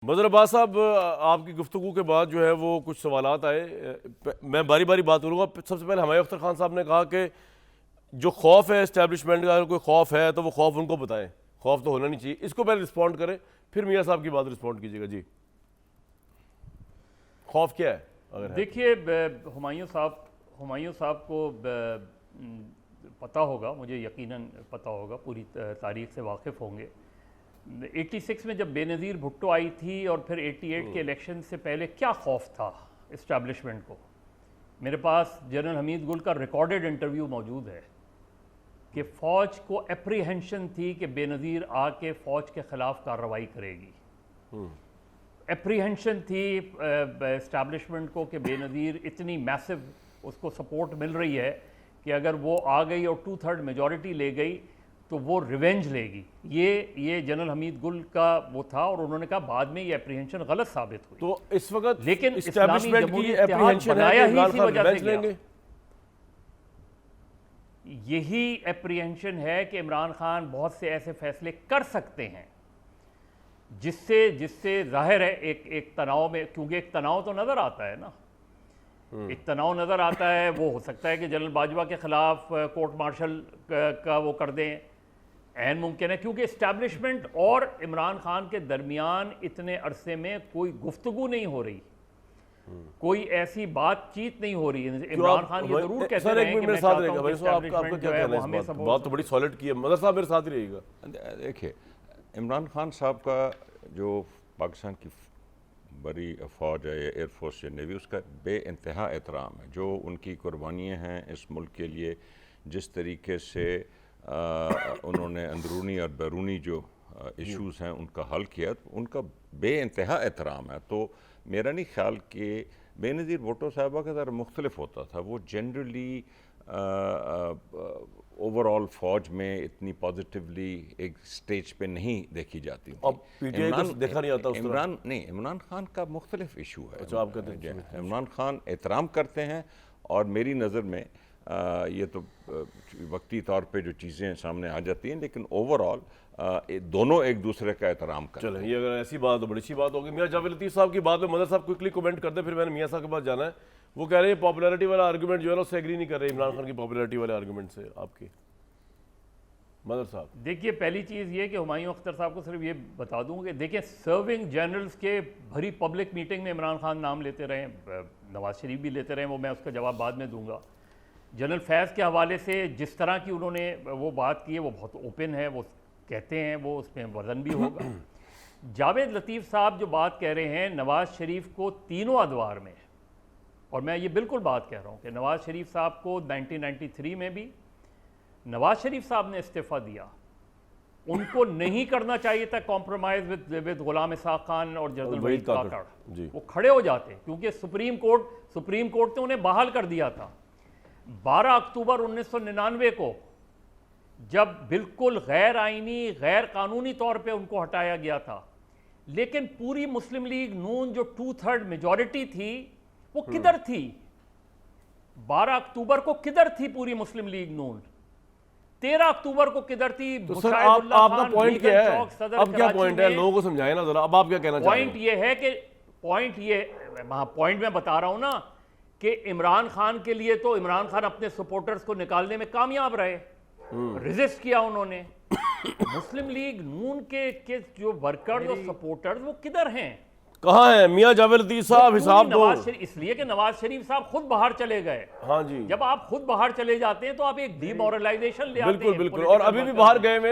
Mother Abbas साहब, आपकी गुफ्तगू के बाद जो है वो कुछ सवालात आए। मैं बारी बारी बात करूँगा। सबसे पहले हमारे अख्तर खान साहब ने कहा कि जो खौफ है इस्टेब्लिशमेंट का, अगर कोई खौफ है तो वो खौफ उनको बताएं, खौफ तो होना नहीं चाहिए। इसको पहले रिस्पॉन्ड करें, फिर मियाँ साहब की बात रिस्पॉन्ड कीजिएगा। जी, खौफ क्या है? अगर देखिए, हुमायूं साहब को पता होगा, मुझे यकीनन पता होगा, पूरी तारीख से वाकिफ़ होंगे। 86 में जब बेनज़ीर भुट्टो आई थी और फिर 88 के इलेक्शन से पहले क्या खौफ था इस्टेब्लिशमेंट को। मेरे पास जनरल हमीद गुल का रिकॉर्डेड इंटरव्यू मौजूद है कि फ़ौज को एप्रीहेंशन थी कि बेनज़ीर आके फ़ौज के ख़िलाफ़ कार्रवाई करेगी। एप्रीहेंशन थी इस्टेब्लिशमेंट को कि बेनज़ीर इतनी मैसिव उसको सपोर्ट मिल रही है कि अगर वो आ गई और 2/3 मेजॉरिटी ले गई तो वो रिवेंज लेगी। ये जनरल हमीद गुल का वो था, और उन्होंने कहा बाद में ये एप्रीहेंशन गलत साबित हुई। तो इस वक्त लेकिन एस्टेब्लिशमेंट की एप्रीहेंशन बनाया है ही कि इसी वजह रिवेंज से गया। लेंगे। यही एप्रीहेंशन है कि इमरान खान बहुत से ऐसे फैसले कर सकते हैं जिससे जाहिर है एक तनाव में, क्योंकि एक तनाव तो नज़र आता है ना, एक तनाव नज़र आता है। वो हो सकता है कि जनरल बाजवा के ख़िलाफ़ कोर्ट मार्शल का वो कर दें, ऐन मुमकिन है, क्योंकि इस्टेब्लिशमेंट और इमरान खान के दरमियान इतने अरसे में कोई गुफ्तगू नहीं हो रही, कोई ऐसी बातचीत नहीं हो रही। इमरान खान ये जरूर कहते हैं कि मैं चाहता हूं कि एस्टेब्लिशमेंट जो है वो हमें सब बात तो बड़ी सॉलिड की है। मदर साहब मेरे साथ ही रहिएगा। देखिए, इमरान खान साहब का जो पाकिस्तान की बड़ी फ़ौज है या एयरफोर्स या नेवी, उसका बेइंतहा एहतराम है। जो उनकी कुर्बानियाँ हैं इस मुल्क के लिए, जिस तरीके से उन्होंने अंदरूनी और बैरूनी जो इश्यूज़ हैं उनका हल किया, तो उनका बेइंतहा एहतराम है। तो मेरा नहीं ख्याल कि बेनज़ीर भुट्टो साहिबा का ज़रा मुख्तलिफ होता था। वो जनरली ओवरऑल फ़ौज में इतनी पॉजिटिवली एक स्टेज पे नहीं देखी जाती थी। अब पीटीआई को देखा नहीं आता इमरान खान का मुख्तलिफ इशू है। अच्छा, आप कहते हैं इमरान खान एहतराम करते हैं, और मेरी नज़र में ये तो वक्ती तौर पे जो चीज़ें सामने आ जाती हैं, लेकिन ओवरऑल दोनों एक दूसरे का एहतराम करते हैं। चलें, ये अगर ऐसी बात तो बड़ी अच्छी बात होगी। मियाँ जावेद लतीफ़ साहब की बात में मदर साहब क्विकली कमेंट करते, फिर मैंने मियाँ साहब के पास जाना है। वो कह रहे हैं पॉपुलैरिटी वाला आर्गूमेंट जो है ना, उससे एग्री नहीं कर रहे इमरान खान की पॉपुलैरिटी वाले आर्गूमेंट से। आपकी मदर साहब? देखिए, पहली चीज़ ये कि हुमायूं अख्तर साहब को सिर्फ ये बता दूं कि देखिए, सर्विंग जनरल्स के भरी पब्लिक मीटिंग में इमरान खान नाम लेते रहे, नवाज शरीफ भी लेते रहे, वो मैं उसका जवाब बाद में दूंगा। जनरल फैज़ के हवाले से जिस तरह की उन्होंने वो बात की है वो बहुत ओपन है, वो कहते हैं वो उसमें वज़न भी होगा। जावेद लतीफ़ साहब जो बात कह रहे हैं नवाज शरीफ को तीनों अदवार में, और मैं ये बिल्कुल बात कह रहा हूँ कि नवाज शरीफ साहब को 1993 में भी नवाज शरीफ साहब ने इस्तीफ़ा दिया, उनको नहीं करना चाहिए था कॉम्प्रोमाइज़ विद गुलाम इसहाक़ खान और जनरल वहीद काकड़। वो खड़े हो जाते, क्योंकि सुप्रीम कोर्ट ने उन्हें बहाल कर दिया था। 12 अक्टूबर 1999 को जब बिल्कुल गैर आइनी, गैर कानूनी तौर पे उनको हटाया गया था, लेकिन पूरी मुस्लिम लीग नून जो 2/3 मेजॉरिटी थी वो किधर थी? 12 अक्टूबर को किधर थी पूरी मुस्लिम लीग नून? 13 अक्टूबर को किधर थी? तो सर आपका पॉइंट क्या है? अब क्या पॉइंट है? लोगों को समझाए ना जरा। अब आप क्या कहना चाह रहे हैं? पॉइंट ये है कि पॉइंट मैं बता रहा हूं ना कि इमरान खान के लिए तो इमरान खान अपने सपोर्टर्स को निकालने में कामयाब रहे, रेजिस्ट किया उन्होंने। मुस्लिम लीग नून के जो वर्कर्स और सपोर्टर्स वो किधर हैं? कहाँ है मियाँ जावेद लतीफ़ साहब? हिसाब दो। इसलिए कि नवाज शरीफ साहब खुद बाहर चले गए। हाँ जी, जब आप खुद बाहर चले जाते हैं तो आप एक डिमोरलाइजेशन ले आते हैं। बिल्कुल, और अभी भी बाहर गए हुए